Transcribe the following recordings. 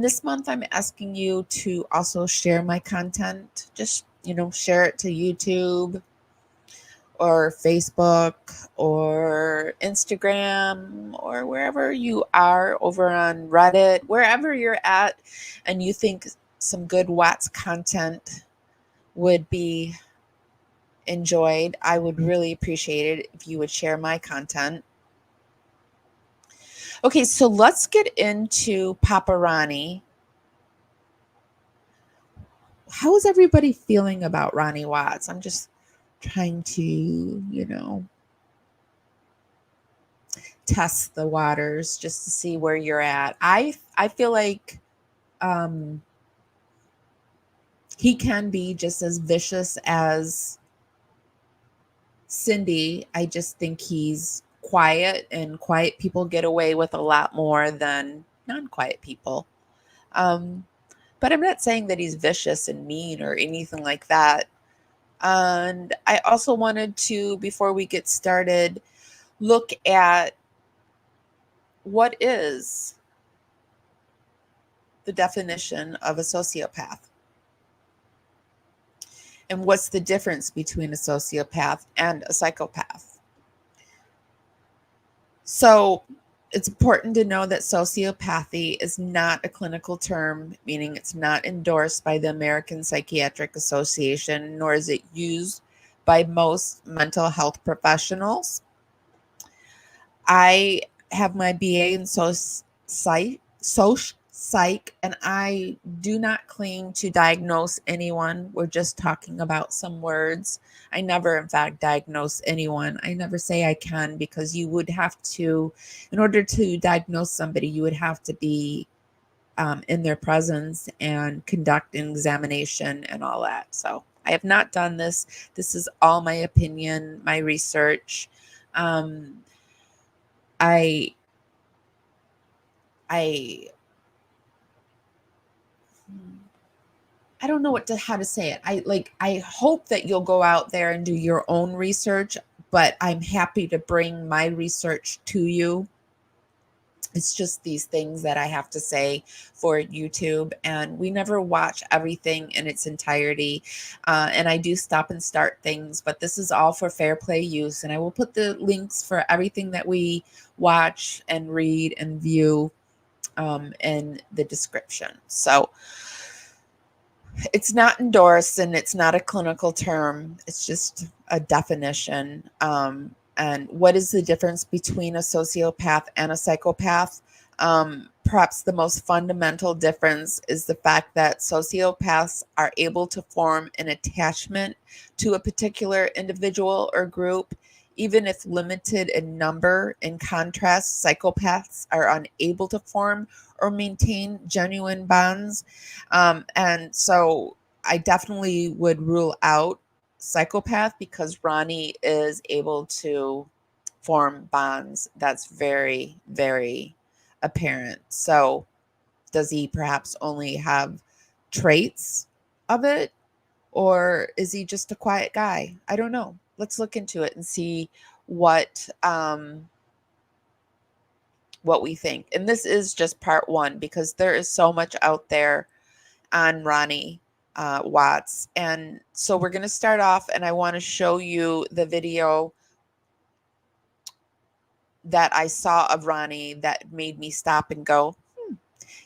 This month, I'm asking you to also share my content. Just, share it to YouTube or Facebook or Instagram or wherever you are, over on Reddit, wherever you're at, and you think some good Watts content would be enjoyed. I would really appreciate it if you would share my content. Okay, so let's get into Papa Ronnie. How is everybody feeling about Ronnie Watts? I'm just trying to, test the waters just to see where you're at. I feel like um he can be just as vicious as Cindy. I just think he's quiet, and quiet people get away with a lot more than non-quiet people. Um but I'm not saying that he's vicious and mean or anything like that. And I also wanted to, before we get started, look at what is the definition of a sociopath and what's the difference between a sociopath and a psychopath. So it's important to know that sociopathy is not a clinical term, meaning it's not endorsed by the American Psychiatric Association, nor is it used by most mental health professionals. I have my BA in psych, and I do not claim to diagnose anyone. We're just talking about some words. I never, in fact, diagnose anyone. I never say I can, because you would have to, in order to diagnose somebody, you would have to be in their presence and conduct an examination and all that. So I have not done this. This is all my opinion, my research. I I I don't know how to say it. I hope that you'll go out there and do your own research, but I'm happy to bring my research to you. It's just these things that I have to say for YouTube, and we never watch everything in its entirety. And I do stop and start things, but this is all for fair play use. And I will put the links for everything that we watch and read and view in the description. So it's not endorsed, and it's not a clinical term. It's just a definition. And what is the difference between a sociopath and a psychopath? Perhaps the most fundamental difference is the fact that sociopaths are able to form an attachment to a particular individual or group, even if limited in number. In contrast, psychopaths are unable to form or maintain genuine bonds. And so I definitely would rule out psychopath, because Ronnie is able to form bonds. That's very, very apparent. So does he perhaps only have traits of it, or is he just a quiet guy? I don't know. Let's look into it and see what we think. And this is just part one, because there is so much out there on Ronnie Watts. And so we're going to start off, and I want to show you the video that I saw of Ronnie that made me stop and go,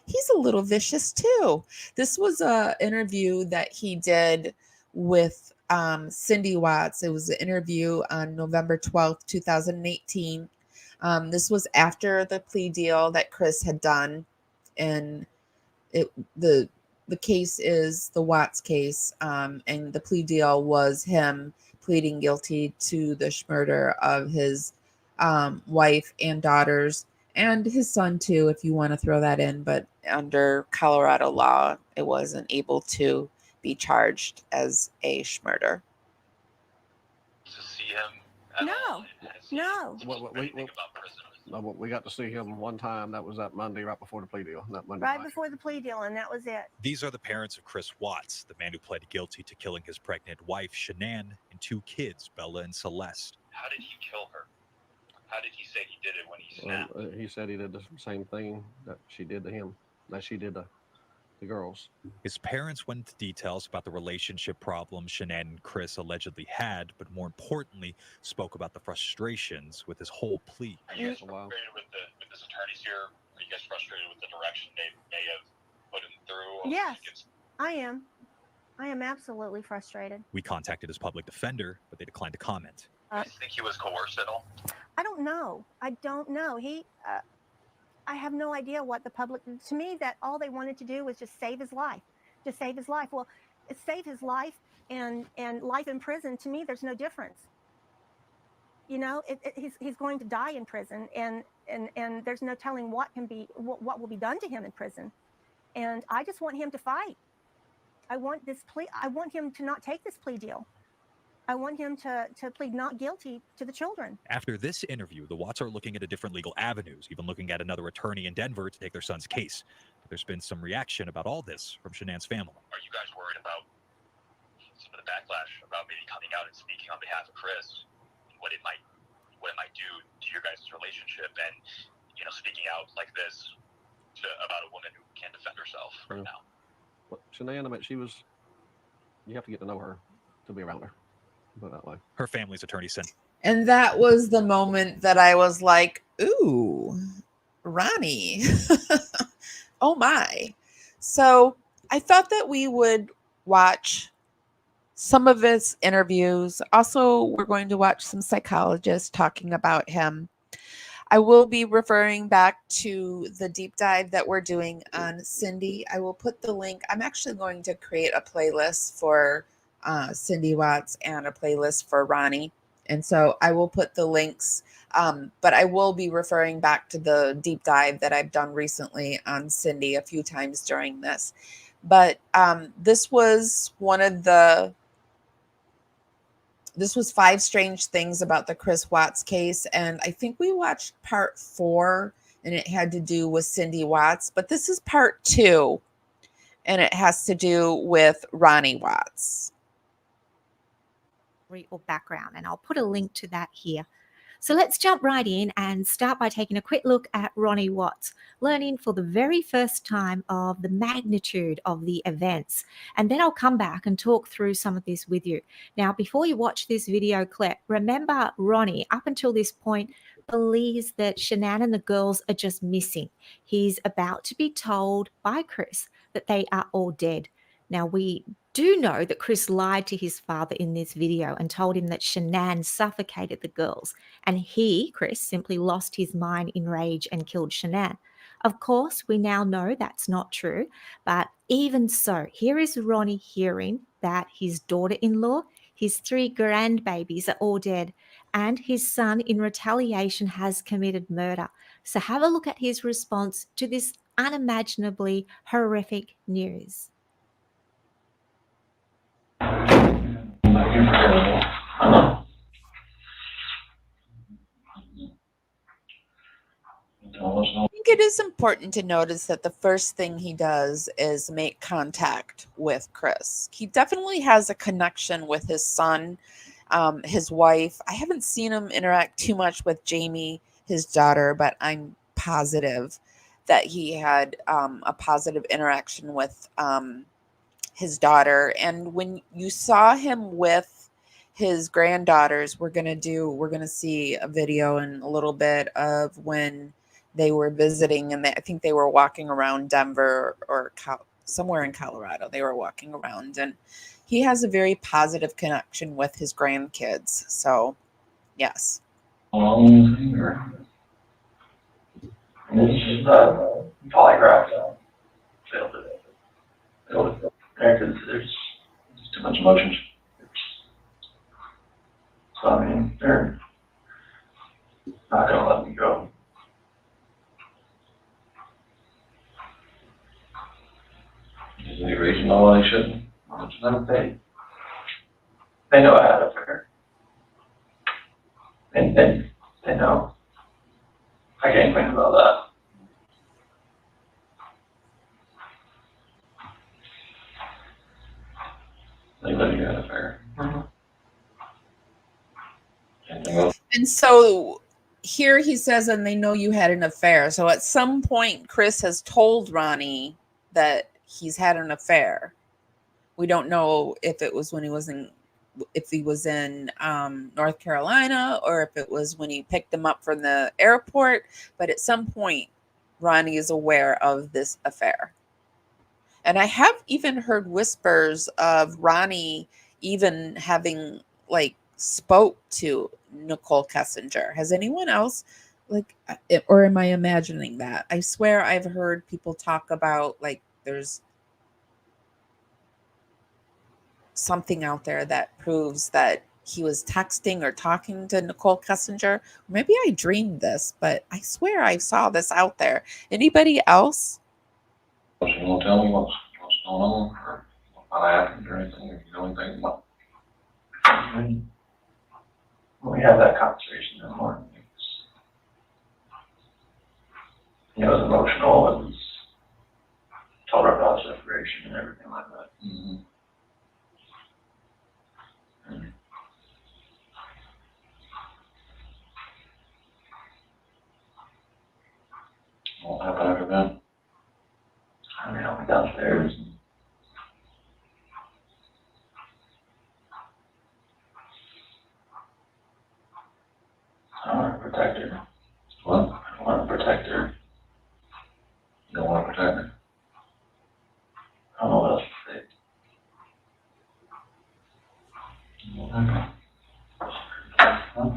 he's a little vicious too. This was an interview that he did with Cindy Watts. It was an interview on November 12th, 2018. This was after the plea deal that Chris had done. And the case is the Watts case. And the plea deal was him pleading guilty to the murder of his wife and daughters, and his son too, if you want to throw that in. But under Colorado law, it wasn't able to be charged as a murder. To see him at all? No. We got to see him one time. That was that Monday, right before the plea deal. That Monday Right night. before the plea deal, and that was it. These are the parents of Chris Watts, the man who pled guilty to killing his pregnant wife, Shanann, and two kids, Bella and Celeste. How did he kill her? How did he say he did it when he snapped? He said he did the same thing that she did to him, that she did to the girls. His parents went into details about the relationship problems Shanann and Chris allegedly had, but more importantly, spoke about the frustrations with his whole plea. Are you guys frustrated with this attorneys here? Are you guys frustrated with the direction they may have put him through? Yes, I am. I am absolutely frustrated. We contacted his public defender, but they declined to comment. Do you think he was coerced at all? I don't know. I don't know. I have no idea what the public, to me, that all they wanted to do was just save his life. Just save his life. Well, save his life and life in prison, to me, there's no difference. You know, he's going to die in prison, and there's no telling what will be done to him in prison. And I just want him to fight. I want him to not take this plea deal. I want him to plead not guilty to the children. After this interview, the Watts are looking at different legal avenues, even looking at another attorney in Denver to take their son's case. But there's been some reaction about all this from Shanann's family. Are you guys worried about some of the backlash about maybe coming out and speaking on behalf of Chris, and what it might do to your guys' relationship, and speaking out like this about a woman who can't defend herself right now? Well, Shanann, I mean, you have to get to know her to be around her. Put it that way. Her family's attorney said. And that was the moment that I was like, ooh, Ronnie. Oh my. So I thought that we would watch some of his interviews. Also, we're going to watch some psychologists talking about him. I will be referring back to the deep dive that we're doing on Cindy. I will put the link. I'm actually going to create a playlist for Cindy Watts and a playlist for Ronnie. And so I will put the links, but I will be referring back to the deep dive that I've done recently on Cindy a few times during this. But this was 5 strange things about the Chris Watts case. And I think we watched part 4 and it had to do with Cindy Watts, but this is part 2 and it has to do with Ronnie Watts. Or background, and I'll put a link to that here. So let's jump right in and start by taking a quick look at Ronnie Watts, learning for the very first time of the magnitude of the events. And then I'll come back and talk through some of this with you. Now, before you watch this video clip, remember Ronnie, up until this point, believes that Shanann and the girls are just missing. He's about to be told by Chris that they are all dead. Now, we do know that Chris lied to his father in this video and told him that Shanann suffocated the girls, and he, Chris, simply lost his mind in rage and killed Shanann. Of course, we now know that's not true, but even so, here is Ronnie hearing that his daughter-in-law, his 3 grandbabies are all dead, and his son, in retaliation, has committed murder. So have a look at his response to this unimaginably horrific news. I think it is important to notice that the first thing he does is make contact with Chris. He definitely has a connection with his son, his wife. I haven't seen him interact too much with Jamie, his daughter, but I'm positive that he had a positive interaction with his daughter. And when you saw him with his granddaughters, we're going to see a video in a little bit of when they were visiting, and I think they were walking around Denver or somewhere in Colorado. They were walking around, and he has a very positive connection with his grandkids. So, yes. And this is polygraph failed it. Because there's too much emotion. So I mean, they're not gonna let me go. Is there any reason why they shouldn't? They know I had an affair. And they know. I can't complain about that. They let you had an affair. And so here he says, and they know you had an affair. So at some point, Chris has told Ronnie that he's had an affair. We don't know if it was when he was in North Carolina or if it was when he picked him up from the airport. But at some point, Ronnie is aware of this affair. And I have even heard whispers of Ronnie even having like spoke to Nicole Kessinger. Has anyone else or am I imagining that? I swear I've heard people talk about like there's something out there that proves that he was texting or talking to Nicole Kessinger. Maybe I dreamed this, but I swear I saw this out there. Anybody else? She won't tell me what's going on or what happened or anything, if you know anything about it. When we had that conversation in the morning, it was emotional. It was told her about separation and everything like that. Mm-hmm. What happened after that? I mean, I went downstairs and I want to protect her. What? I want to protect her. You don't want to protect her? I don't know what else to say. What happened? Huh?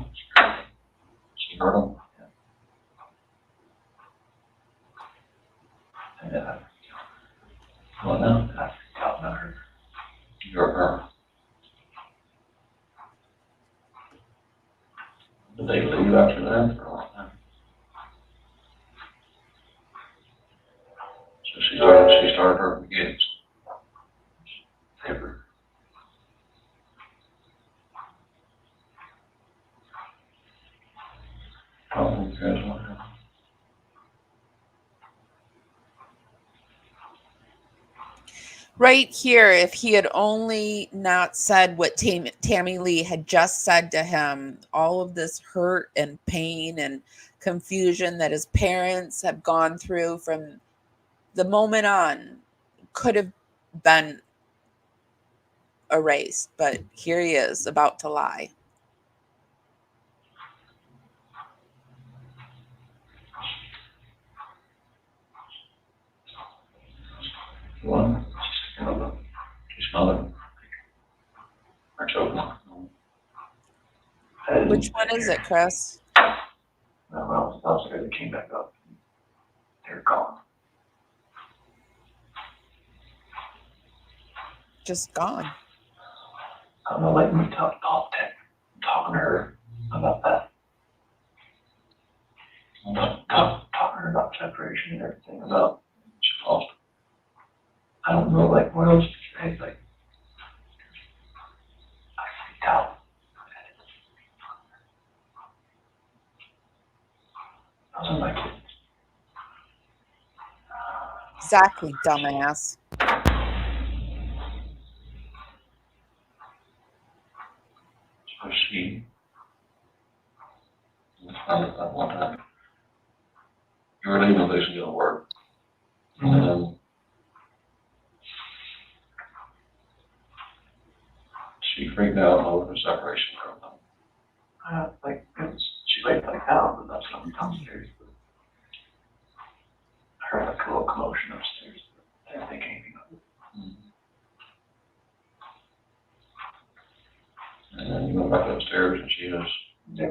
She hurt him? Yeah. Well, no, I forgot about her. You hurt her. Did they leave after that for a long time? So she started hurting again. Ever. Probably because what happened. Right here, if he had only not said what Tammy Lee had just said to him, all of this hurt and pain and confusion that his parents have gone through from the moment on could have been erased. But here he is about to lie. One, she's smothered. Or choking. Which one is it, Chris? No, I was upstairs. They came back up. They're gone. Just gone. I'm not letting me talking to her about that. I'm not talking to her about separation and everything, about she lost. I don't know, like, what else to say, like, I freaked out. I was like, Exactly, dumbass. so she, that one time, you were leaving, this is gonna work. And she freaked out over the separation from them. Like, she laid like out, but that's something downstairs. I heard like a little commotion upstairs, but I didn't think anything of it. And then you went back upstairs and she was, yeah,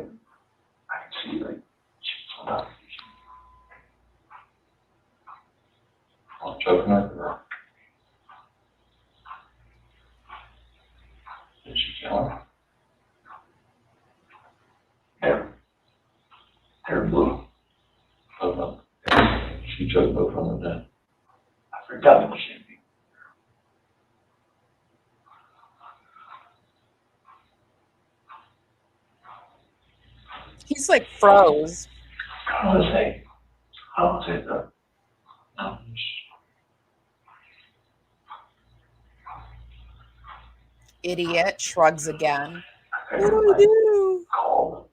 I could see like, she was not choking her, or did she kill her? Yeah. Hair blue. Both of them. She choked both of them to death. I forgot to mention anything. He's like froze. How was it though? Idiot shrugs again. I What do I do? called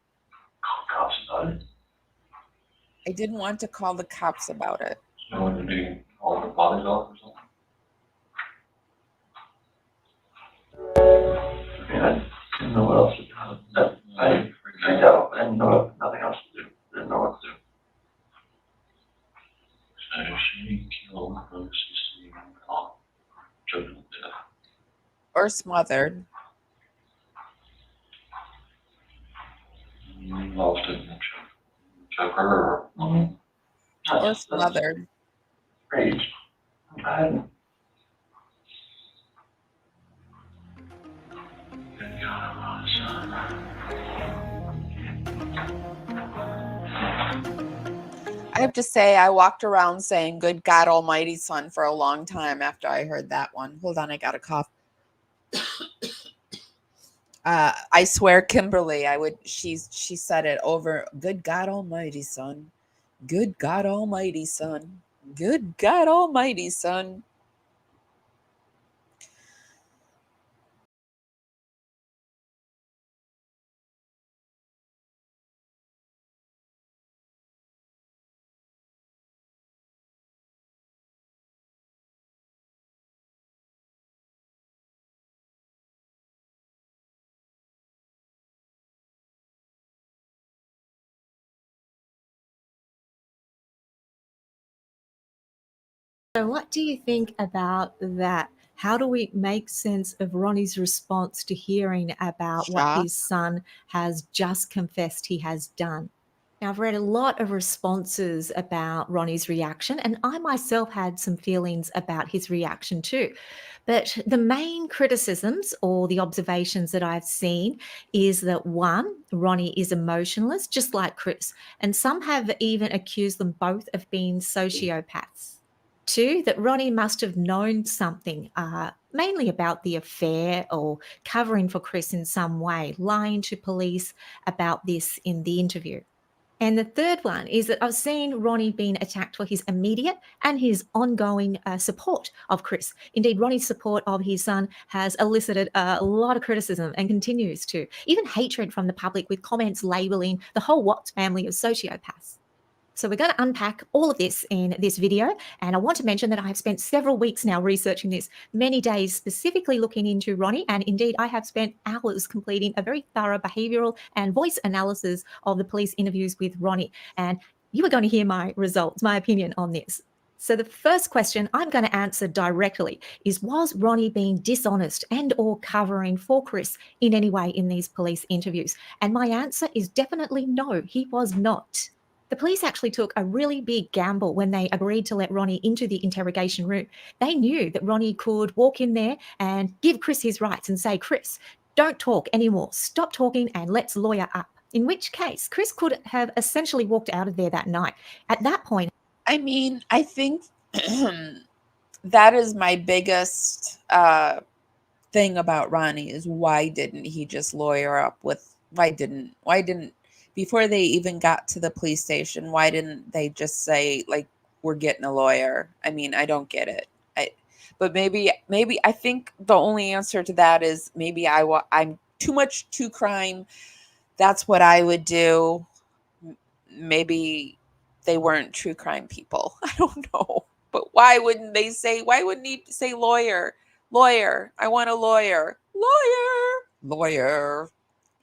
cops about it. I didn't want to call the cops about it. No one to do all the bodies off or something. I didn't know what else to do. I freaked out. I didn't know nothing else to do. Didn't know what to do. So she killed Lucy choked to death. Or smothered. Lost it and choke her. Or smothered. Rage. I have to say, I walked around saying "Good God Almighty, Son" for a long time after I heard that one. Hold on, I got a cough. I swear, Kimberly, she said it over. Good God Almighty, Son. Good God Almighty, Son. Good God Almighty, Son. So, what do you think about that? How do we make sense of Ronnie's response to hearing about what Shock. his son has just confessed he has done? Now, I've read a lot of responses about Ronnie's reaction, and I myself had some feelings about his reaction too. But the main criticisms or the observations that I've seen is that one, Ronnie is emotionless, just like Chris, and some have even accused them both of being sociopaths. Two, that Ronnie must have known something, mainly about the affair or covering for Chris in some way, lying to police about this in the interview. And the third one is that I've seen Ronnie being attacked for his immediate and his ongoing support of Chris. Indeed, Ronnie's support of his son has elicited a lot of criticism and continues to, even hatred from the public with comments labeling the whole Watts family of sociopaths. So we're going to unpack all of this in this video. And I want to mention that I have spent several weeks now researching this, many days specifically looking into Ronnie. And indeed, I have spent hours completing a very thorough behavioral and voice analysis of the police interviews with Ronnie. And you are going to hear my results, my opinion on this. So the first question I'm going to answer directly is, was Ronnie being dishonest and or covering for Chris in any way in these police interviews? And my answer is definitely no, he was not. The police actually took a really big gamble when they agreed to let Ronnie into the interrogation room. They knew that Ronnie could walk in there and give Chris his rights and say, Chris, don't talk anymore. Stop talking and let's lawyer up. In which case, Chris could have essentially walked out of there that night. At that point, I mean, I think that is my biggest thing about Ronnie is why didn't he just lawyer up with why didn't before they even got to the police station, why didn't they just say like we're getting a lawyer? I mean, I don't get it. But maybe I think the only answer to that is maybe I'm too much true crime. That's what I would do. Maybe they weren't true crime people. I don't know. But why wouldn't he say lawyer? Lawyer. I want a lawyer. Lawyer.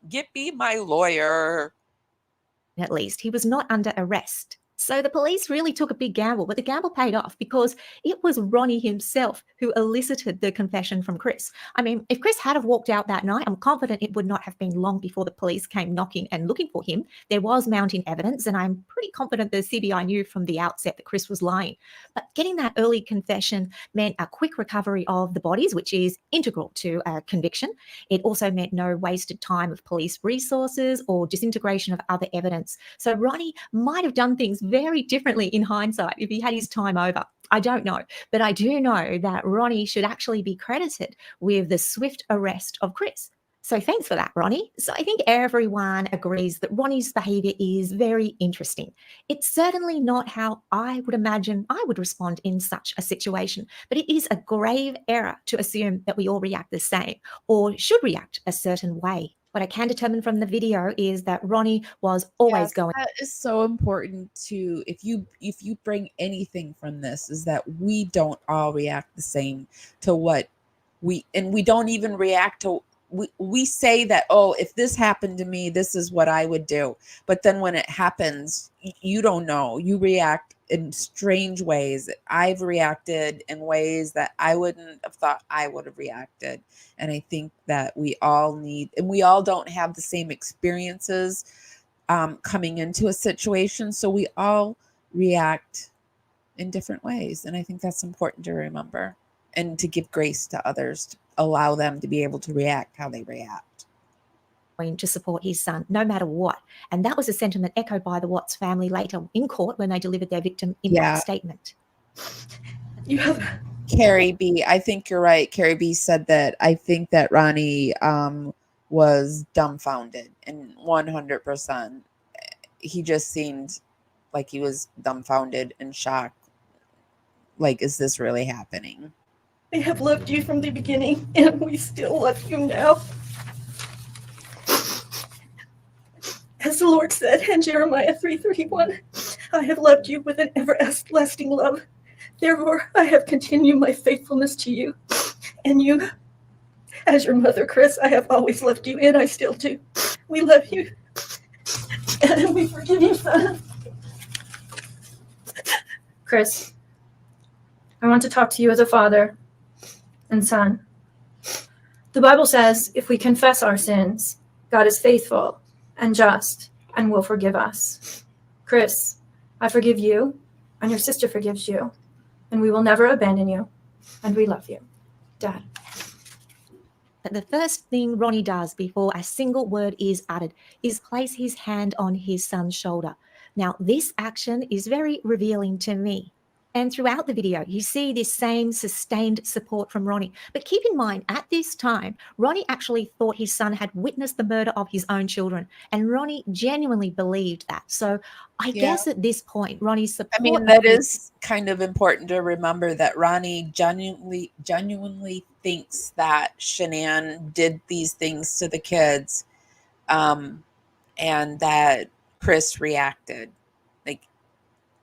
Get me my lawyer. at least, he was not under arrest. So the police really took a big gamble, but the gamble paid off because it was Ronnie himself who elicited the confession from Chris. I mean, if Chris had have walked out that night, I'm confident it would not have been long before the police came knocking and looking for him. There was mounting evidence, and I'm pretty confident the CBI knew from the outset that Chris was lying. But getting that early confession meant a quick recovery of the bodies, which is integral to a conviction. It also meant no wasted time of police resources or disintegration of other evidence. So Ronnie might have done things very differently in hindsight if he had his time over. I don't know, but I do know that Ronnie should actually be credited with the swift arrest of Chris. So thanks for that, Ronnie. So I think everyone agrees that Ronnie's behavior is very interesting. It's certainly not how I would imagine I would respond in such a situation, but it is a grave error to assume that we all react the same or should react a certain way. What I can determine from the video is that Ronnie was always going. That is so important to if you bring anything from this is that we don't all react the same to what we don't even react to, we say that, oh, if this happened to me, this is what I would do. But then when it happens, you don't know. You react in strange ways. I've reacted in ways that I wouldn't have thought I would have reacted. And I think that we all need, and we all don't have the same experiences coming into a situation. So we all react in different ways. And I think that's important to remember, and to give grace to others, to allow them to be able to react how they react. To support his son, no matter what. And that was a sentiment echoed by the Watts family later in court when they delivered their victim impact statement. You have Carrie B, I think you're right. Carrie B said that I think that Ronnie was dumbfounded, and 100%. He just seemed like he was dumbfounded and shocked. Like, is this really happening? We have loved you from the beginning, and we still love you now. As the Lord said in Jeremiah 3:31, I have loved you with an everlasting love. Therefore, I have continued my faithfulness to you. And you, as your mother, Chris, I have always loved you, and I still do. We love you, and we forgive you, son. Chris, I want to talk to you as a father and son. The Bible says if we confess our sins, God is faithful and just and will forgive us. Chris, I forgive you, and your sister forgives you, and we will never abandon you, and we love you. Dad. But the first thing Ronnie does before a single word is uttered is place his hand on his son's shoulder. Now, this action is very revealing to me. And throughout the video, you see this same sustained support from Ronnie. But keep in mind, at this time, Ronnie actually thought his son had witnessed the murder of his own children. And Ronnie genuinely believed that. So I guess at this point, Ronnie's support... I mean, that is kind of important to remember, that Ronnie genuinely thinks that Shanann did these things to the kids, and that Chris reacted. Like,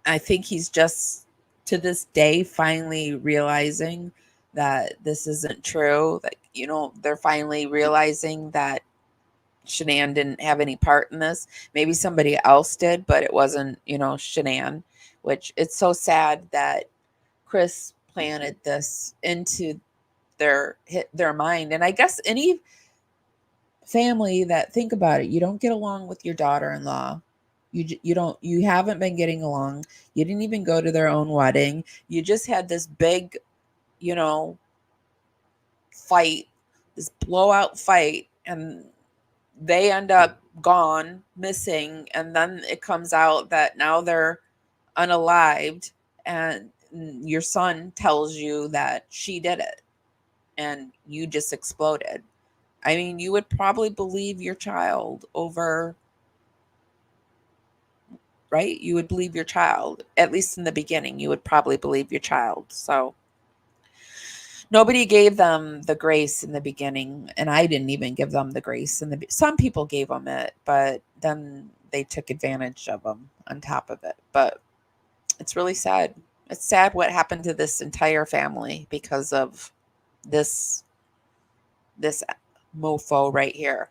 I think he's just, to this day, finally realizing that this isn't true. That, you know, they're finally realizing that Shanann didn't have any part in this. Maybe somebody else did, but it wasn't, you know, Shanann, which it's so sad that Chris planted this into their mind. And I guess any family that, think about it, you don't get along with your daughter-in-law. You haven't been getting along. You didn't even go to their own wedding. You just had this big, you know, fight, this blowout fight, and they end up gone, missing, and then it comes out that now they're unalived, and your son tells you that she did it, and you just exploded. I mean, you would probably believe your child over... right? You would believe your child, at least in the beginning. You would probably believe your child. So nobody gave them the grace in the beginning, and I didn't even give them the grace. Some people gave them it, but then they took advantage of them on top of it. But it's really sad. It's sad what happened to this entire family because of this mofo right here.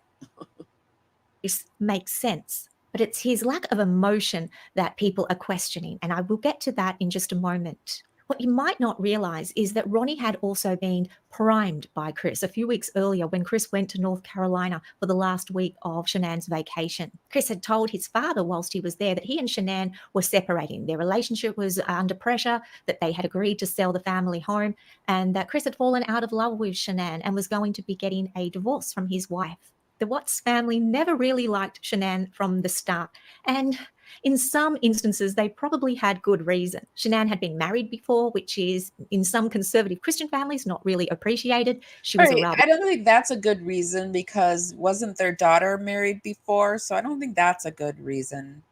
This makes sense. But it's his lack of emotion that people are questioning. And I will get to that in just a moment. What you might not realize is that Ronnie had also been primed by Chris a few weeks earlier when Chris went to North Carolina for the last week of Shanann's vacation. Chris had told his father whilst he was there that he and Shanann were separating. Their relationship was under pressure, that they had agreed to sell the family home, and that Chris had fallen out of love with Shanann and was going to be getting a divorce from his wife. The Watts family never really liked Shanann from the start. And in some instances, they probably had good reason. Shanann had been married before, which is, in some conservative Christian families, not really appreciated. She was I don't think that's a good reason, because wasn't their daughter married before? So I don't think that's a good reason.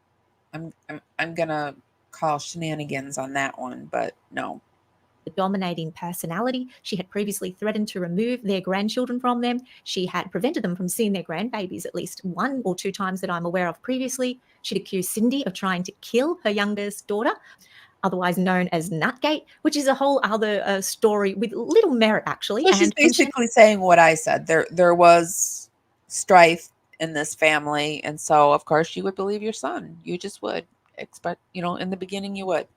I'm gonna call shenanigans on that one, but no. The dominating personality. She had previously threatened to remove their grandchildren from them. She had prevented them from seeing their grandbabies at least 1 or 2 times that I'm aware of previously. She'd accused Cindy of trying to kill her youngest daughter. otherwise known as Nutgate, which is a whole other story with little merit, actually. So she's basically saying what I said. There was strife in this family, and so of course you would believe your son. You just would expect, in the beginning you would.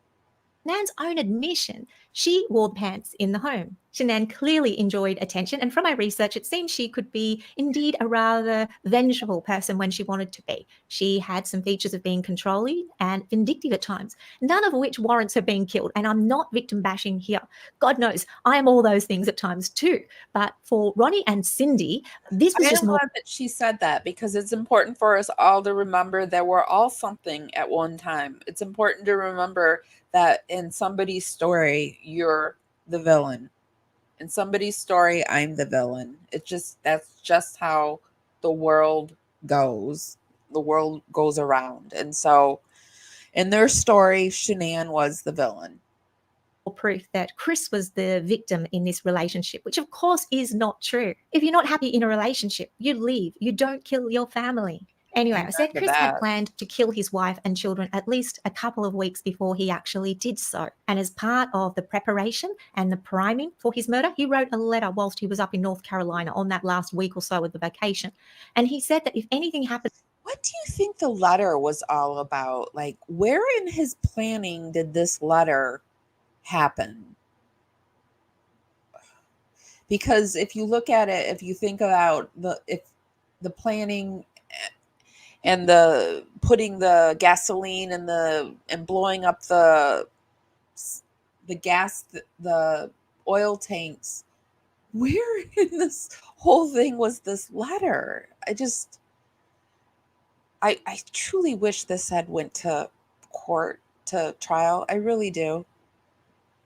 Nan's own admission, she wore pants in the home. Shanann clearly enjoyed attention, and from my research, it seems she could be indeed a rather vengeful person when she wanted to be. She had some features of being controlling and vindictive at times, none of which warrants her being killed. And I'm not victim bashing here. God knows, I am all those things at times too. But for Ronnie and Cindy, this was just more. Glad that she said that, because it's important for us all to remember that we're all something at one time. It's important to remember that in somebody's story, you're the villain. In somebody's story, I'm the villain. That's just how the world goes. The world goes around. And so in their story, Shanann was the villain. Proof that Chris was the victim in this relationship, which of course is not true. If you're not happy in a relationship, you leave. You don't kill your family. Anyway, I said Chris had planned to kill his wife and children at least a couple of weeks before he actually did so. And as part of the preparation and the priming for his murder, he wrote a letter whilst he was up in North Carolina on that last week or so of the vacation. And he said that if anything happened... What do you think the letter was all about? Like, where in his planning did this letter happen? Because if you look at it, if you think about the planning and the putting the gasoline and blowing up the gas, the oil tanks, where in this whole thing was this letter? I truly wish this had went to court, to trial. I really do.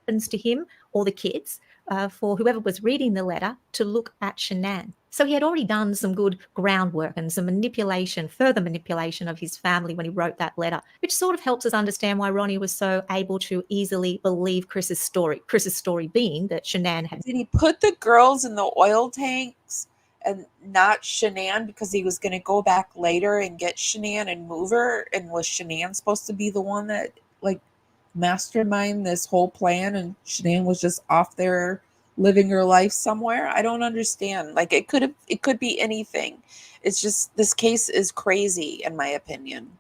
To him or the kids, for whoever was reading the letter to look at Shanann. So he had already done some good groundwork and some further manipulation of his family when he wrote that letter, which sort of helps us understand why Ronnie was so able to easily believe Chris's story. Chris's story being that Shanann had... Did he put the girls in the oil tanks and not Shanann because he was going to go back later and get Shanann and move her? And was Shanann supposed to be the one that, like, mastermind this whole plan, and Shanann was just off there living her life somewhere? I don't understand. Like, it could be anything. It's just, this case is crazy in my opinion.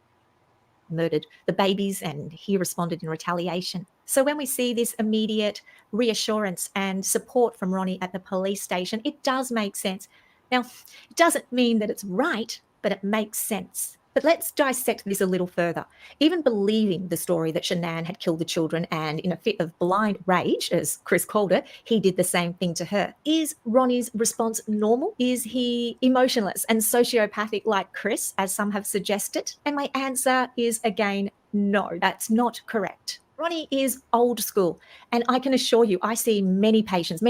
Murdered the babies, and he responded in retaliation. So when we see this immediate reassurance and support from Ronnie at the police station, it does make sense. Now, it doesn't mean that it's right, but it makes sense. But let's dissect this a little further. Even believing the story that Shanann had killed the children and in a fit of blind rage, as Chris called it, he did the same thing to her. Is Ronnie's response normal? Is he emotionless and sociopathic like Chris, as some have suggested? And my answer is, again, no, that's not correct. Ronnie is old school, and I can assure you I see many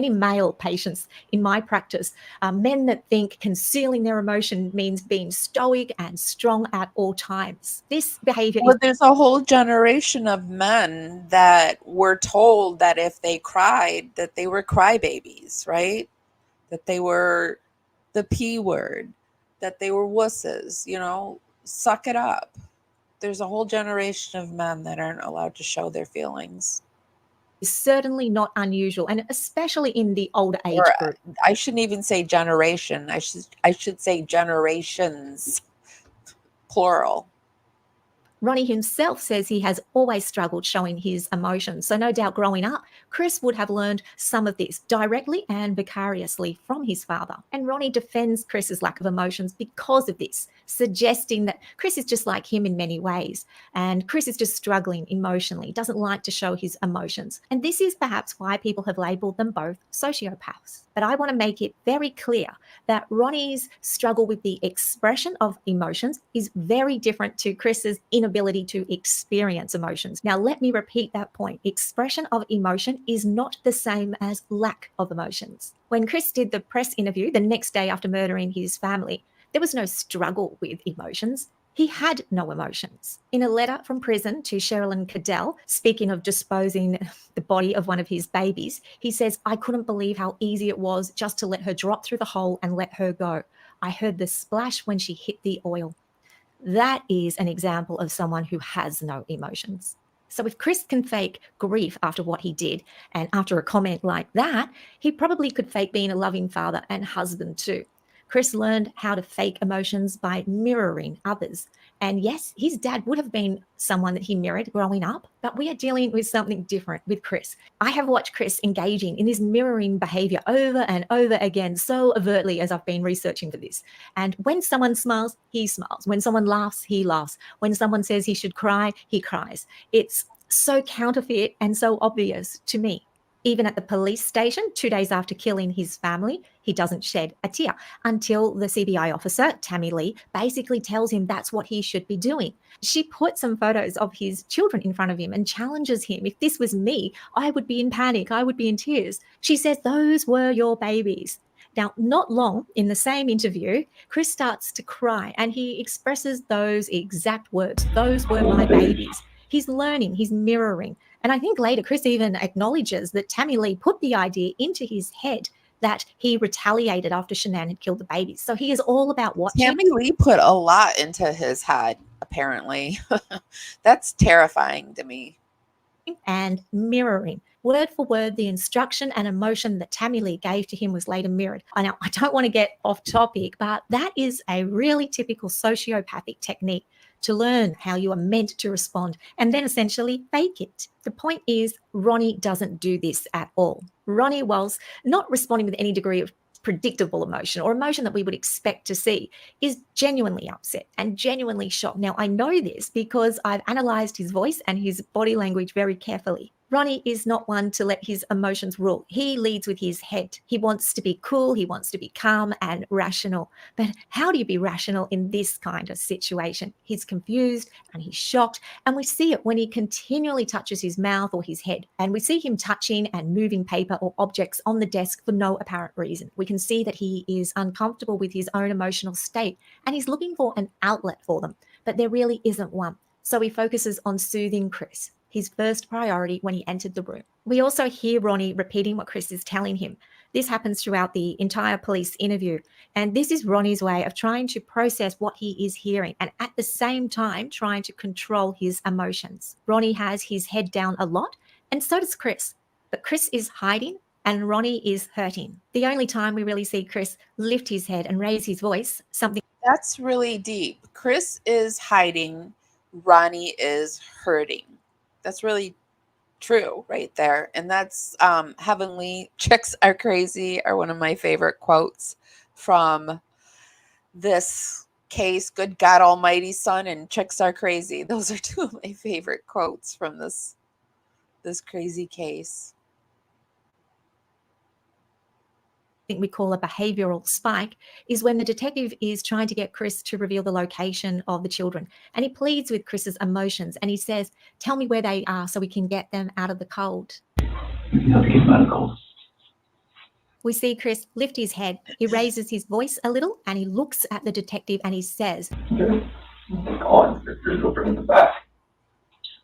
male patients in my practice, men that think concealing their emotion means being stoic and strong at all times. This behavior there's a whole generation of men that were told that if they cried, that they were crybabies, right? That they were the P word, that they were wusses, suck it up. There's a whole generation of men that aren't allowed to show their feelings. Is certainly not unusual, and especially in the older age group. I shouldn't even say generation. I should say generations, plural. Ronnie himself says he has always struggled showing his emotions. So no doubt growing up, Chris would have learned some of this directly and vicariously from his father. And Ronnie defends Chris's lack of emotions because of this, suggesting that Chris is just like him in many ways. And Chris is just struggling emotionally, doesn't like to show his emotions. And this is perhaps why people have labeled them both sociopaths. But I want to make it very clear that Ronnie's struggle with the expression of emotions is very different to Chris's inability to experience emotions. Now, let me repeat that point. Expression of emotion is not the same as lack of emotions. When Chris did the press interview the next day after murdering his family, there was no struggle with emotions. He had no emotions. In a letter from prison to Sherilyn Cadell, speaking of disposing the body of one of his babies, he says, "I couldn't believe how easy it was just to let her drop through the hole and let her go. I heard the splash when she hit the oil." That is an example of someone who has no emotions. So if Chris can fake grief after what he did, and after a comment like that, he probably could fake being a loving father and husband too. Chris learned how to fake emotions by mirroring others. And yes, his dad would have been someone that he mirrored growing up, but we are dealing with something different with Chris. I have watched Chris engaging in this mirroring behavior over and over again so overtly as I've been researching for this. And when someone smiles, he smiles. When someone laughs, he laughs. When someone says he should cry, he cries. It's so counterfeit and so obvious to me. Even at the police station, 2 days after killing his family, he doesn't shed a tear until the CBI officer, Tammy Lee, basically tells him that's what he should be doing. She put some photos of his children in front of him and challenges him. If this was me, I would be in panic. I would be in tears. She says, those were your babies. Now, not long in the same interview, Chris starts to cry and he expresses those exact words. Those were my babies. He's learning, he's mirroring. And I think later Chris even acknowledges that Tammy Lee put the idea into his head that he retaliated after Shanann had killed the babies. So he is all about watching. Tammy Lee put a lot into his head, apparently. That's terrifying to me. And mirroring. Word for word, the instruction and emotion that Tammy Lee gave to him was later mirrored. Now, I don't want to get off topic, but that is a really typical sociopathic technique to learn how you are meant to respond and then essentially fake it. The point is, Ronnie doesn't do this at all. Ronnie, whilst not responding with any degree of predictable emotion or emotion that we would expect to see, is genuinely upset and genuinely shocked. Now, I know this because I've analyzed his voice and his body language very carefully. Ronnie is not one to let his emotions rule. He leads with his head. He wants to be cool. He wants to be calm and rational. But how do you be rational in this kind of situation? He's confused and he's shocked. And we see it when he continually touches his mouth or his head. And we see him touching and moving paper or objects on the desk for no apparent reason. We can see that he is uncomfortable with his own emotional state and he's looking for an outlet for them. But there really isn't one. So he focuses on soothing Chris, his first priority when he entered the room. We also hear Ronnie repeating what Chris is telling him. This happens throughout the entire police interview. And this is Ronnie's way of trying to process what he is hearing and at the same time trying to control his emotions. Ronnie has his head down a lot, and so does Chris. But Chris is hiding and Ronnie is hurting. The only time we really see Chris lift his head and raise his voice, something That's really deep. Chris is hiding, Ronnie is hurting. That's really true right there. And that's Heavenly Chicks Are Crazy are one of my favorite quotes from this case. Good God Almighty, son, and chicks are crazy. Those are two of my favorite quotes from this crazy case. we call a behavioral spike is when the detective is trying to get Chris to reveal the location of the children. And he pleads with Chris's emotions and he says, tell me where they are so we can get them out of the cold. We see Chris lift his head. He raises his voice a little and he looks at the detective and he says,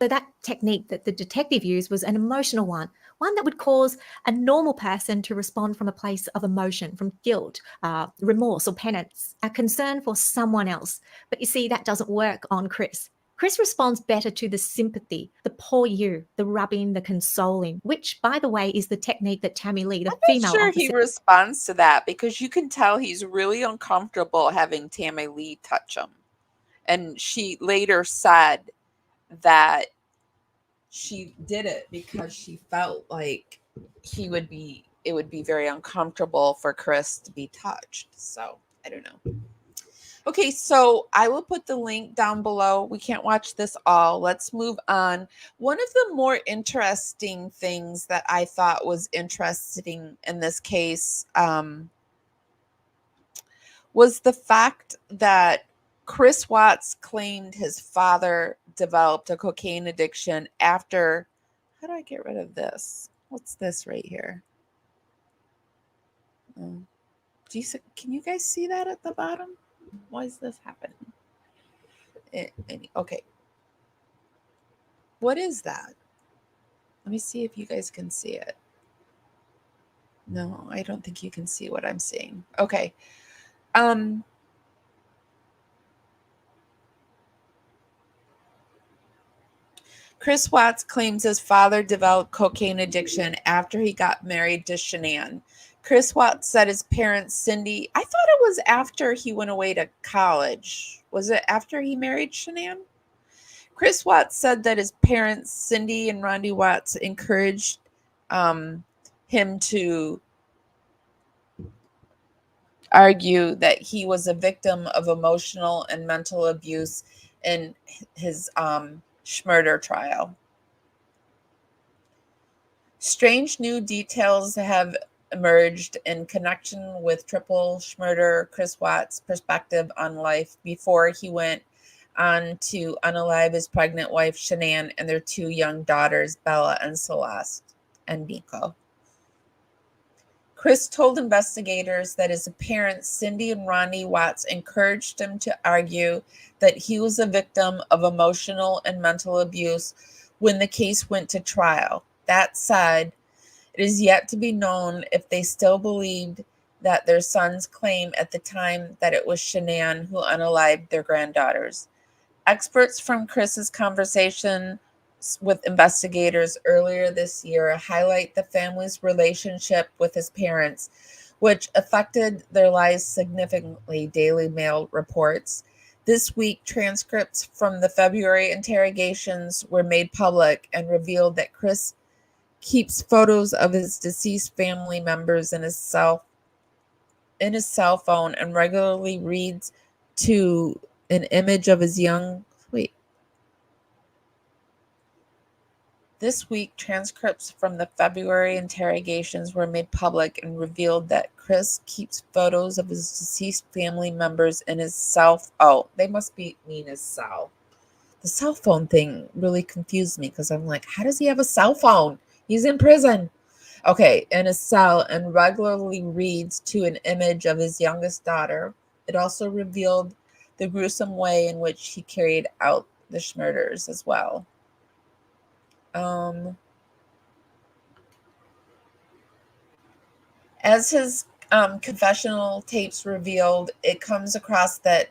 so that technique that the detective used was an emotional one that would cause a normal person to respond from a place of emotion, from guilt, remorse or penance, a concern for someone else. But you see, that doesn't work on Chris. Chris responds better to the sympathy, the poor you, the rubbing, the consoling, which, by the way, is the technique that Tammy Lee, the female I'm not sure officer, he responds to that because you can tell he's really uncomfortable having Tammy Lee touch him. And she later said that she did it because she felt like it would be very uncomfortable for Chris to be touched. So I don't know. Okay, so I will put the link down below. We can't watch this all. Let's move on. One of the more interesting things that I thought was interesting in this case was the fact that Chris Watts claimed his father developed a cocaine addiction after, how do I get rid of this? What's this right here? Can you guys see that at the bottom? Why is this happening? Okay. What is that? Let me see if you guys can see it. No, I don't think you can see what I'm seeing. Okay. Chris Watts claims his father developed cocaine addiction after he got married to Shanann. Chris Watts said his parents, Cindy, I thought it was after he went away to college. Was it after he married Shanann? Chris Watts said that his parents, Cindy and Ronnie Watts, encouraged him to argue that he was a victim of emotional and mental abuse in his Schmurder trial. Strange new details have emerged in connection with triple Schmurder Chris Watts' perspective on life before he went on to unalive his pregnant wife Shanann and their two young daughters Bella and Celeste and Nico. Chris told investigators that his parents, Cindy and Ronnie Watts, encouraged him to argue that he was a victim of emotional and mental abuse when the case went to trial. That said, it is yet to be known if they still believed that their son's claim at the time that it was Shanann who unalived their granddaughters. Experts from Chris's conversation with investigators earlier this year highlight the family's relationship with his parents, which affected their lives significantly, Daily Mail reports. This week, transcripts from the February interrogations were made public and revealed that Chris keeps photos of his deceased family members in his cell phone and regularly reads to an image of his young This week, transcripts from the February interrogations were made public and revealed that Chris keeps photos of his deceased family members in his cell phone. Oh, they must mean his cell. The cell phone thing really confused me because I'm like, how does he have a cell phone? He's in prison. Okay, in his cell, and regularly reads to an image of his youngest daughter. It also revealed the gruesome way in which he carried out the murders as well. As his confessional tapes revealed, it comes across that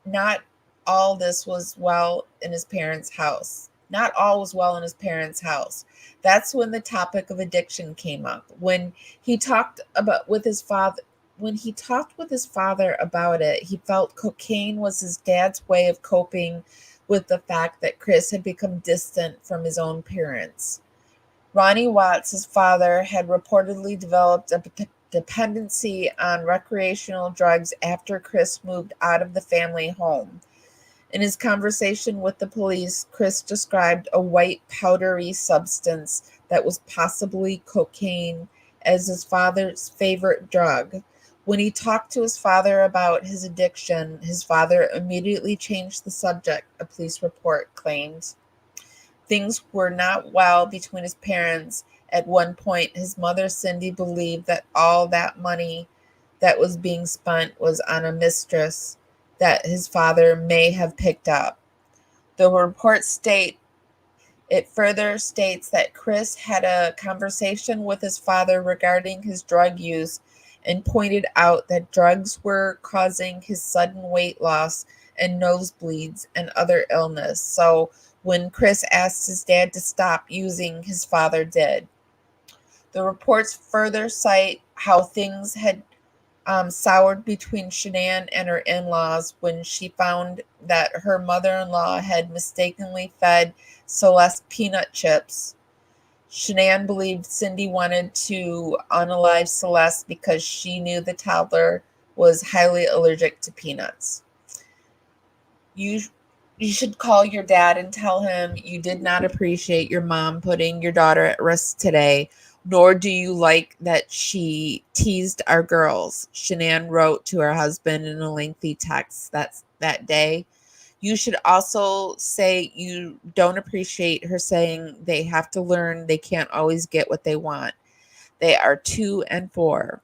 not all this was well in his parents' house. Not all was well in his parents' house. That's when the topic of addiction came up. When he talked with his father about it, he felt cocaine was his dad's way of coping with the fact that Chris had become distant from his own parents. Ronnie Watts, his father, had reportedly developed a dependency on recreational drugs after Chris moved out of the family home. In his conversation with the police, Chris described a white powdery substance that was possibly cocaine as his father's favorite drug. When he talked to his father about his addiction, his father immediately changed the subject, a police report claims. Things were not well between his parents. At one point, his mother, Cindy, believed that all that money that was being spent was on a mistress that his father may have picked up. The report further states that Chris had a conversation with his father regarding his drug use and pointed out that drugs were causing his sudden weight loss and nosebleeds and other illness. So when Chris asked his dad to stop using, his father did. The reports further cite how things had soured between Shanann and her in-laws when she found that her mother-in-law had mistakenly fed Celeste peanut chips. Shanann believed Cindy wanted to unalive Celeste because she knew the toddler was highly allergic to peanuts. You should call your dad and tell him you did not appreciate your mom putting your daughter at risk today, nor do you like that she teased our girls, Shanann wrote to her husband in a lengthy text that day. You should also say you don't appreciate her saying they have to learn they can't always get what they want. They are 2 and 4.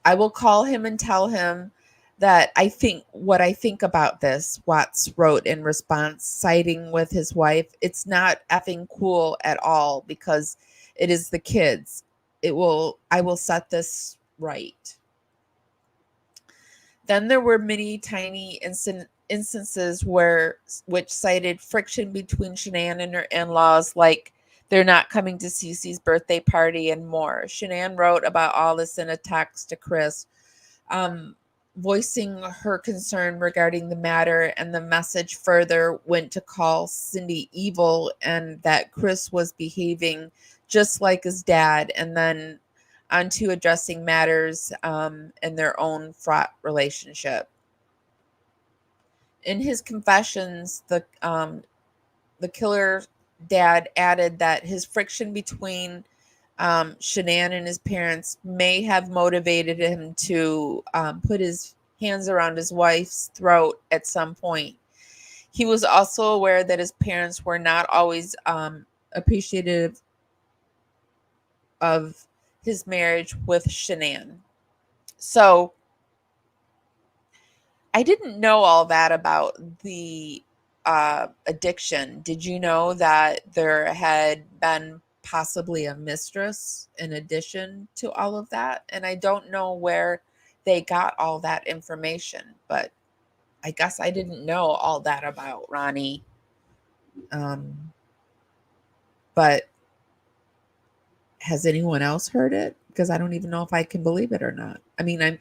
I will call him and tell him that I think what I think about this, Watts wrote in response, siding with his wife. It's not effing cool at all because it is the kids. I will set this right. Then there were many tiny instances which cited friction between Shanann and her in-laws, like they're not coming to Cece's birthday party and more. Shanann wrote about all this in a text to Chris, voicing her concern regarding the matter, and the message further went to call Cindy evil and that Chris was behaving just like his dad, and then onto addressing matters in their own fraught relationship. In his confessions, the killer dad added that his friction between Shanann and his parents may have motivated him to put his hands around his wife's throat at some point. He was also aware that his parents were not always appreciative of his marriage with Shanann. So I didn't know all that about the addiction. Did you know that there had been possibly a mistress in addition to all of that? And I don't know where they got all that information, but I guess I didn't know all that about Ronnie. But has anyone else heard it? Because I don't even know if I can believe it or not. I mean,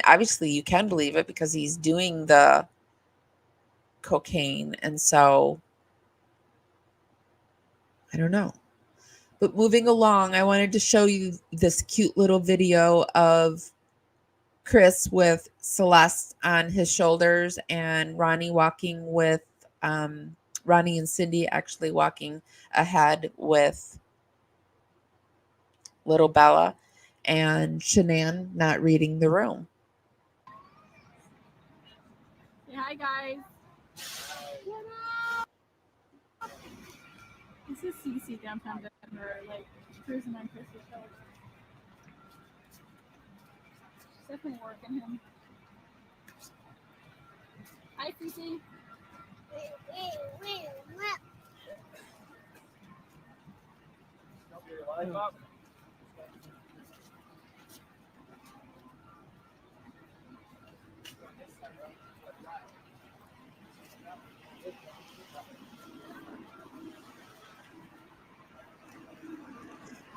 obviously you can believe it because he's doing the cocaine, and so I don't know. But moving along, I wanted to show you this cute little video of Chris with Celeste on his shoulders and Ronnie walking with Ronnie and Cindy actually walking ahead with little Bella, and Shanann not reading the room. Say hi, guys. This is Cece downtown Denver, like cruising on Chris's show. She's definitely working him. Hi, Cece.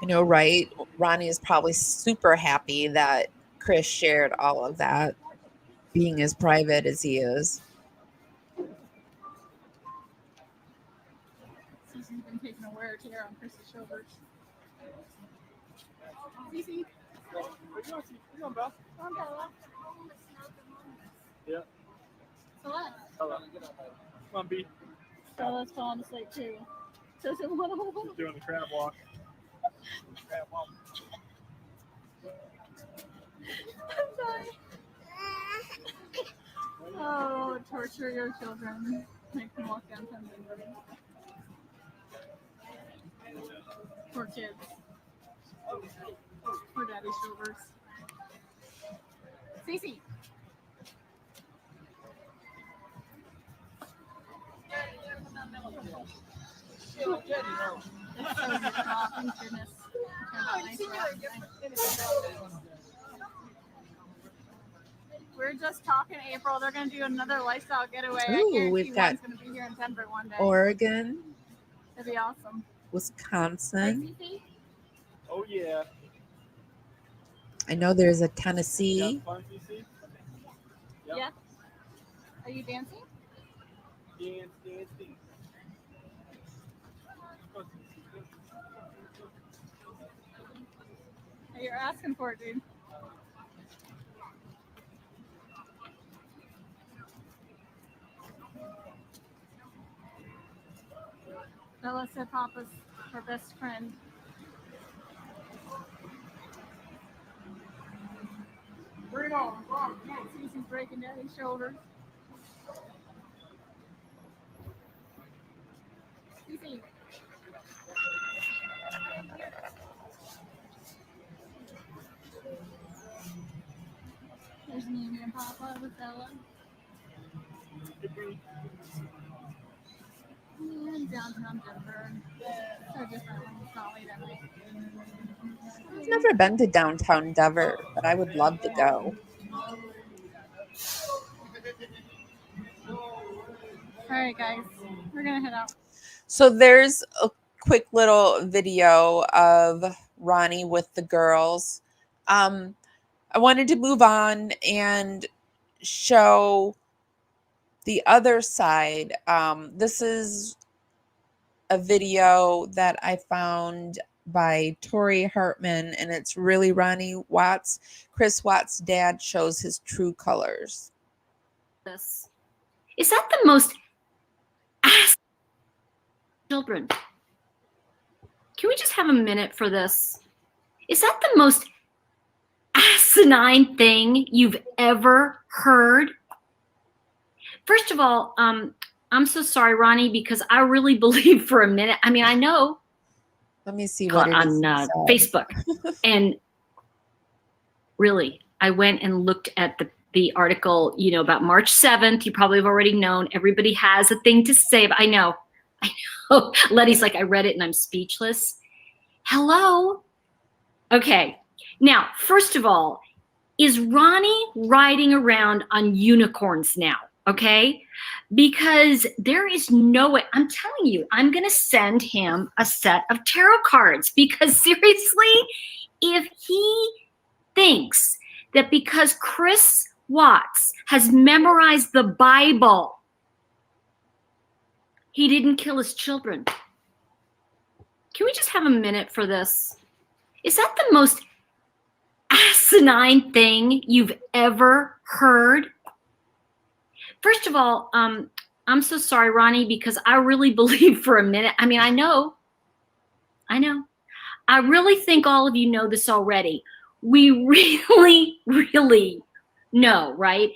I know, right? Ronnie is probably super happy that Chris shared all of that, being as private as he is. Cece's been taking a wear tear on Chris's shoulders. Cece. Where you going, bro? Come on, Bella. Yeah. Celeste. Hello. Come on, B. Bella's falling asleep too. Doesn't want to hold him. Doing the crab walk. Crab walk. I'm sorry. Oh, torture your children. Make them walk downtown Denver. Poor kids. Poor daddy's shoulders. Cece. That's so good. Oh, thank goodness. We're just talking, April. They're going to do another lifestyle getaway. Ooh, we've got one's going to be here in Denver one day. Oregon, That'd be awesome. Wisconsin. Hi, Cece. Oh, yeah. I know there's a You Tennessee. got fun, CC? Yep. Yeah. Are you dancing? Dance. Hey, you're asking for it, dude. Bella said Papa's her best friend. Bring it on. Cece's breaking Daddy's shoulders. Cece. There's Mimi and Papa with Bella. And downtown Denver. So different when it's not late at night. I've never been to downtown Denver, but I would love to go. All right, guys, we're gonna head out. So there's a quick little video of Ronnie with the girls. I wanted to move on and show the other side. This is a video that I found by Tori Hartman, and it's really Ronnie Watts. Chris Watts' dad shows his true colors. This is that the most ass children. Can we just have a minute for this? Is that the most asinine thing you've ever heard? First of all, I'm so sorry, Ronnie, because I really believe for a minute. I mean, I know. Let me see what it on is Facebook, and really, I went and looked at the article, you know, about March 7th. You probably have already known. Everybody has a thing to say. But I know. Letty's like, I read it and I'm speechless. Hello. Okay. Now, first of all, is Ronnie riding around on unicorns now? Okay, because there is no way. I'm telling you, I'm going to send him a set of tarot cards, because seriously, if he thinks that because Chris Watts has memorized the Bible, he didn't kill his children. Can we just have a minute for this? Is that the most asinine thing you've ever heard? First of all, I'm so sorry, Ronnie, because I really believe for a minute. I mean, I know. I really think all of you know this already. We really, really know, right?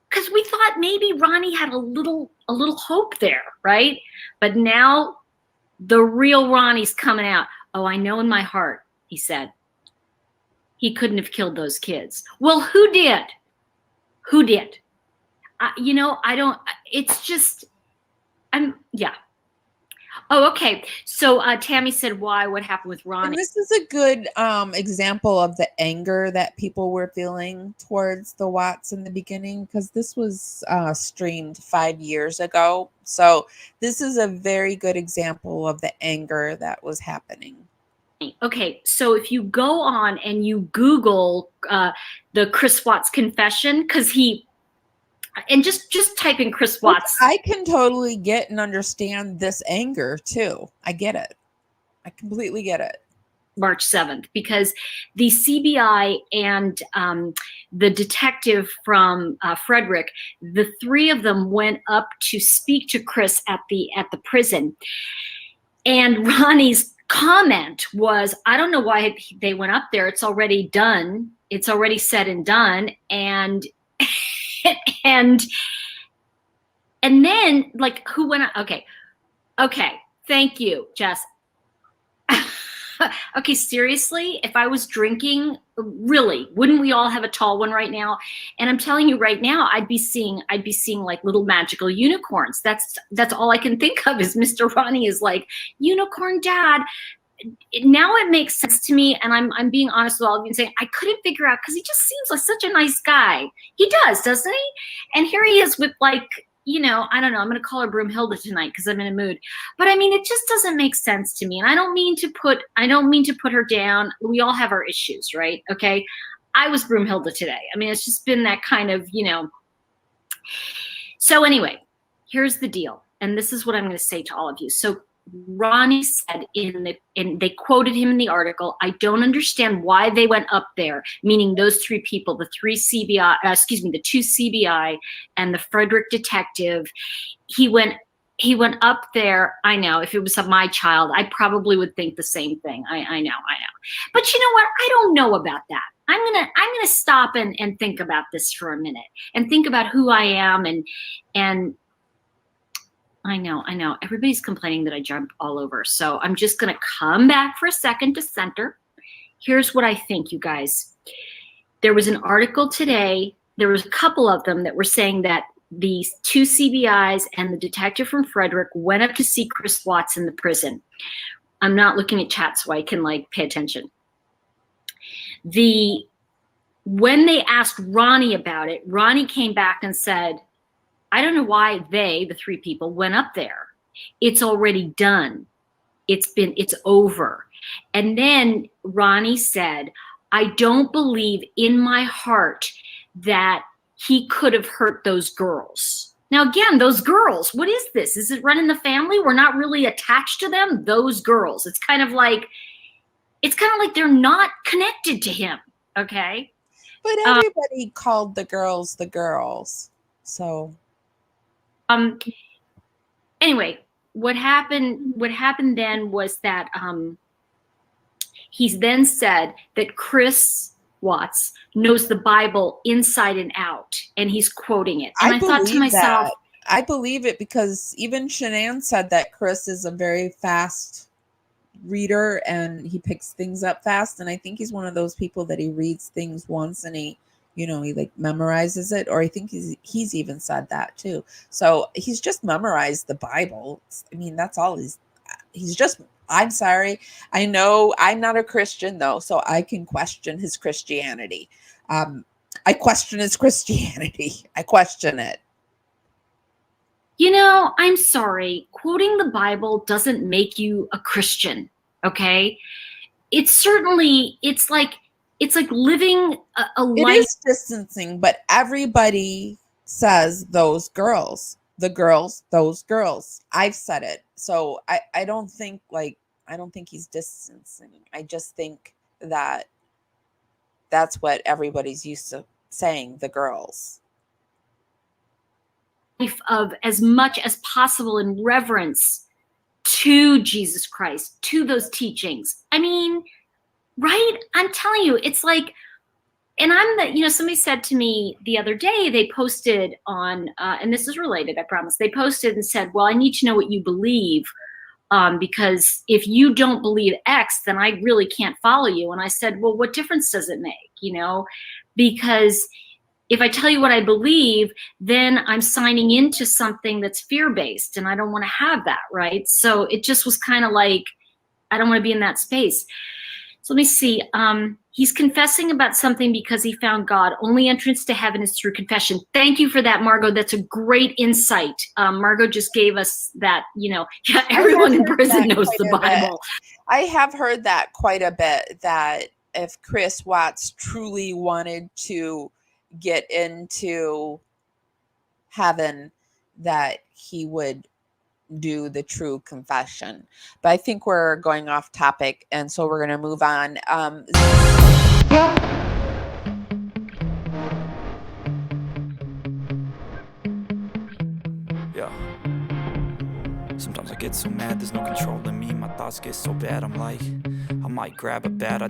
Because we thought maybe Ronnie had a little hope there, right? But now the real Ronnie's coming out. Oh, I know in my heart, he said, he couldn't have killed those kids. Well, who did? Who did? You know, I don't, it's just, yeah. Oh, okay. So Tammy said, why? What happened with Ronnie? And this is a good example of the anger that people were feeling towards the Watts in the beginning, because this was streamed 5 years ago. So this is a very good example of the anger that was happening. Okay, so if you go on and you Google the Chris Watts confession, because and just type in Chris Watts. I can totally get and understand this anger too. I get it. I completely get it. March 7th, because the CBI and the detective from Frederick, the three of them went up to speak to Chris at the prison. And Ronnie's comment was, I don't know why they went up there. It's already done. It's already said and done. And and then, like, who went up? Okay, thank you, Jess. Okay, seriously, if I was drinking, really, wouldn't we all have a tall one right now? And I'm telling you right now, I'd be seeing like little magical unicorns. That's all I can think of is Mr. Ronnie is like, unicorn dad. Now it makes sense to me, and I'm being honest with all of you and saying I couldn't figure out, because he just seems like such a nice guy. He does, doesn't he? And here he is with, like, you know, I don't know, I'm going to call her Broomhilda tonight because I'm in a mood. But I mean, it just doesn't make sense to me. And I don't mean to put her down. We all have our issues, right? Okay. I was Broomhilda today. I mean, it's just been that kind of, you know. So anyway, here's the deal. And this is what I'm going to say to all of you. So Ronnie said and they quoted him in the article, I don't understand why they went up there, meaning those three people, the two CBI and the Frederick detective. He went up there. I know, if it was my child, I probably would think the same thing. I know. But you know what? I don't know about that. I'm gonna stop and think about this for a minute and think about who I am and I know. Everybody's complaining that I jump all over. So I'm just going to come back for a second to center. Here's what I think, you guys. There was an article today. There was a couple of them that were saying that these two CBIs and the detective from Frederick went up to see Chris Watts in the prison. I'm not looking at chat so I can, like, pay attention. When they asked Ronnie about it, Ronnie came back and said, I don't know why they, the three people, went up there. It's already done. It's over. And then Ronnie said, I don't believe in my heart that he could have hurt those girls. Now, again, those girls, what is this? Is it running the family? We're not really attached to them. Those girls. It's kind of like they're not connected to him. Okay. But everybody called the girls the girls. So anyway, what happened then was that he's then said that Chris Watts knows the Bible inside and out, and he's quoting it. And I thought to myself, I believe it, because even Shanann said that Chris is a very fast reader and he picks things up fast. And I think he's one of those people that he reads things once and he like memorizes it, or I think he's even said that too. So he's just memorized the Bible. I mean, that's all he's just, I'm sorry. I know I'm not a Christian though, so I can question his Christianity. I question his Christianity. I question it. I'm sorry. Quoting the Bible doesn't make you a Christian. Okay. It's like living a life. It is distancing, but everybody says those girls, the girls, those girls. I've said it. So I don't think he's distancing. I just think that that's what everybody's used to saying, the girls. Of as much as possible in reverence to Jesus Christ, to those teachings. I mean, right? I'm telling you, it's like, and somebody said to me the other day, they posted on, and this is related, I promise. They posted and said, well, I need to know what you believe, because if you don't believe X, then I really can't follow you. And I said, well, what difference does it make? Because if I tell you what I believe, then I'm signing into something that's fear-based, and I don't want to have that, right? So it just was kind of like, I don't want to be in that space. So let me see. He's confessing about something because he found God. Only entrance to heaven is through confession. Thank you for that, Margot. That's a great insight. Margot just gave us that, everyone in prison knows the Bible. I have heard that quite a bit, that if Chris Watts truly wanted to get into heaven, that he would do the true confession. But I think we're going off topic, and so we're going to move on. Yeah. Sometimes I get so mad, there's no control in me. My thoughts get so bad, I'm like, I might grab a bat.